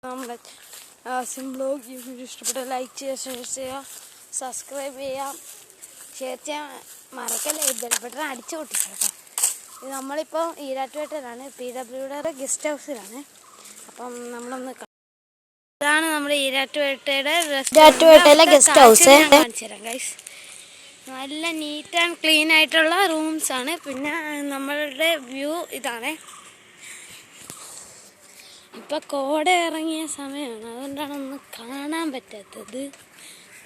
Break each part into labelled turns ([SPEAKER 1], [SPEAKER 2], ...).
[SPEAKER 1] നമ്മുടെ സിംബ്ലോഗ് വീഡിയോ ഇഷ്ടപ്പെട്ട ലൈക്ക് ചെയ്യുക, ഷെയർ ചെയ്യുക, സബ്സ്ക്രൈബ് ചെയ്യാം, ഷെയർ ചെയ്യാൻ മറക്കല്ലേ. ബെൽ ബട്ടൺ അടിച്ചു പൊട്ടിച്ചേട്ടോ. ഇത് നമ്മളിപ്പോൾ ഈരാറ്റുപേട്ടയിലാണ്, PWയുടെ ഗസ്റ്റ് ഹൗസിലാണ്. അപ്പം നമ്മളൊന്ന് ഇതാണ് നമ്മുടെ ഈരാറ്റുപേട്ടയിലെ ഗസ്റ്റ് ഹൗസ്. കാണിച്ചു തരാം ഗൈസ്. നല്ല നീറ്റ് ആൻഡ് ക്ലീൻ ആയിട്ടുള്ള റൂംസ് ആണ്. പിന്നെ നമ്മളുടെ വ്യൂ ഇതാണ്. ഇപ്പം കോട ഇറങ്ങിയ സമയമാണ്, അതുകൊണ്ടാണ് ഒന്നും കാണാൻ പറ്റാത്തത്.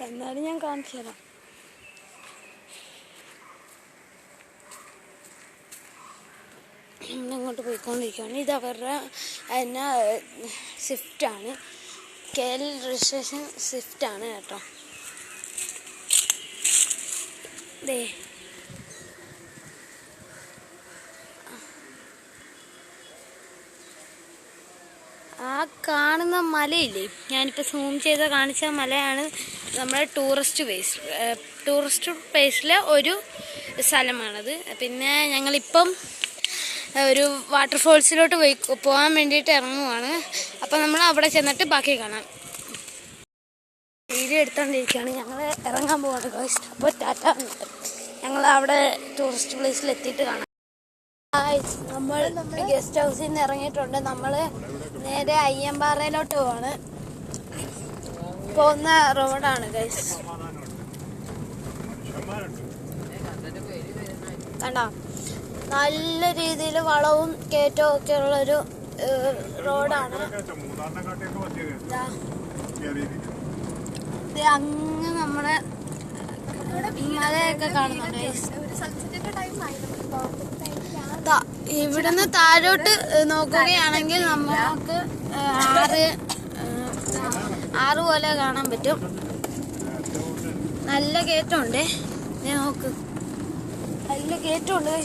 [SPEAKER 1] എന്നാലും ഞാൻ കാണിച്ചു തരാം. നമ്മളിങ്ങോട്ട് പോയിക്കൊണ്ടിരിക്കുകയാണ്. ഇത് അവരുടെ എന്നാ സ്വിഫ്റ്റാണ്, KL രജിസ്ട്രേഷൻ സ്വിഫ്റ്റാണ് കേട്ടോ. ദേ ആ കാണുന്ന മലയില്ലേ, ഞാനിപ്പോൾ സൂം ചെയ്ത് കാണിച്ച മലയാണ് നമ്മുടെ ടൂറിസ്റ്റ് പ്ലേസിലെ ഒരു സ്ഥലമാണത്. പിന്നെ ഞങ്ങളിപ്പം ഒരു വാട്ടർഫോൾസിലോട്ട് പോകാൻ വേണ്ടിയിട്ട് ഇറങ്ങുവാണ്. അപ്പം നമ്മൾ അവിടെ ചെന്നിട്ട് ബാക്കി കാണാം. വീഡിയോ എടുത്തോണ്ടിരിക്കുകയാണ്. ഞങ്ങൾ ഇറങ്ങാൻ പോവാണ് ഗൈസ്. അപ്പോൾ ടാറ്റ. ഞങ്ങൾ അവിടെ ടൂറിസ്റ്റ് പ്ലേസിൽ എത്തിയിട്ട് കാണാം. നമ്മൾ ഗസ്റ്റ് ഹൗസിൽ നിന്ന് ഇറങ്ങിയിട്ടുണ്ട്. നമ്മൾ നേരെ അയ്യമ്പാറയിലോട്ട് പോകുന്ന റോഡാണ് ഗൈസ്. കണ്ടോ, നല്ല രീതിയിൽ വളവും കയറ്റവും ഒക്കെ ഉള്ളൊരു റോഡാണ്. അങ്ങ് നമ്മുടെ മലയൊക്കെ കാണുന്നുണ്ട്. ഇവിടുന്ന് താഴോട്ട് നോക്കുകയാണെങ്കിൽ നമുക്ക് ആറ് പോലെ കാണാൻ പറ്റും. നല്ല കയറ്റമുണ്ട്. നോക്ക്, നല്ല കയറ്റമുണ്ട്.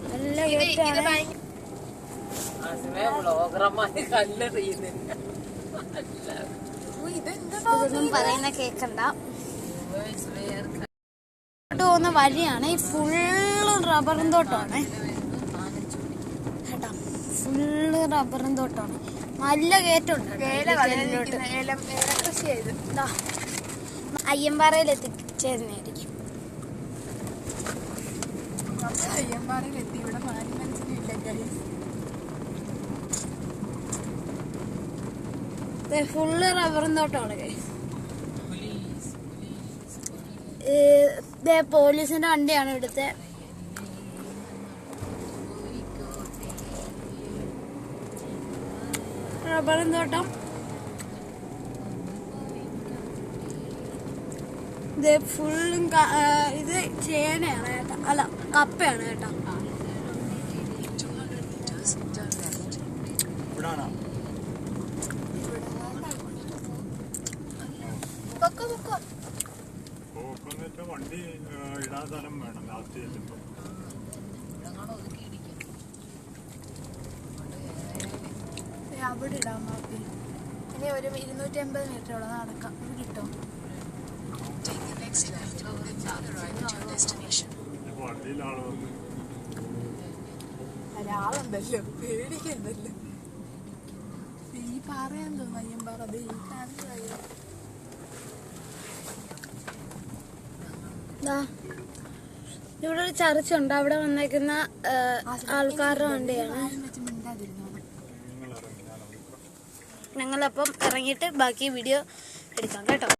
[SPEAKER 1] നല്ല കയറ്റാണ്. ഇതൊന്നും പറയുന്ന കേക്കണ്ട. പോകുന്ന വഴിയാണ്. ഈ ഫുള്ള് റബ്ബറും തോട്ടമാണ് കേട്ടോ. ഫുള്ള് റബ്ബറും തോട്ടമാണ്. നല്ല കയറ്റമുണ്ട്. അയ്യമ്പാറയിൽ എത്തിച്ചേരുന്നതായിരിക്കും. ഫുള്ള് റബ്ബറും തോട്ടമാണ് ഗൈസ്. പോലീസിന്റെ വണ്ടിയാണ് ഇവിടുത്തെ. റബ്ബറും തോട്ടം. ഇത് ഫുള്ളും ഇത് ചേനയാണ് കേട്ടോ, അല്ല കപ്പയാണ് കേട്ടോ.
[SPEAKER 2] വണ്ടി ഇടാൻ സ്ഥലം വേണം ലാസ്റ്റ് ചെല്ലുമ്പോ.
[SPEAKER 3] അവിടെ ഇടാൻ മാപ്പി. ഇനി ഒരു 250 മീറ്ററോളം നടക്കാം. ഇത് കിട്ടും.
[SPEAKER 2] വണ്ടിയിൽ ആള് വന്നു.
[SPEAKER 3] ഒരാളുണ്ടല്ലോ, പേടിക്കണ്ടല്ലോ. ഈ പാറയാന്ന് തോന്നുന്നു അയ്യമ്പാറ. അത് ഈ കാണുന്ന
[SPEAKER 1] ഇവിടെ ഒരു ചർച്ചുണ്ട്. അവിടെ വന്നേക്കുന്ന ആൾക്കാരുടെ വണ്ടിയാണ്. ഞങ്ങളപ്പം ഇറങ്ങിയിട്ട് ബാക്കി വീഡിയോ എടുക്കാം കേട്ടോ.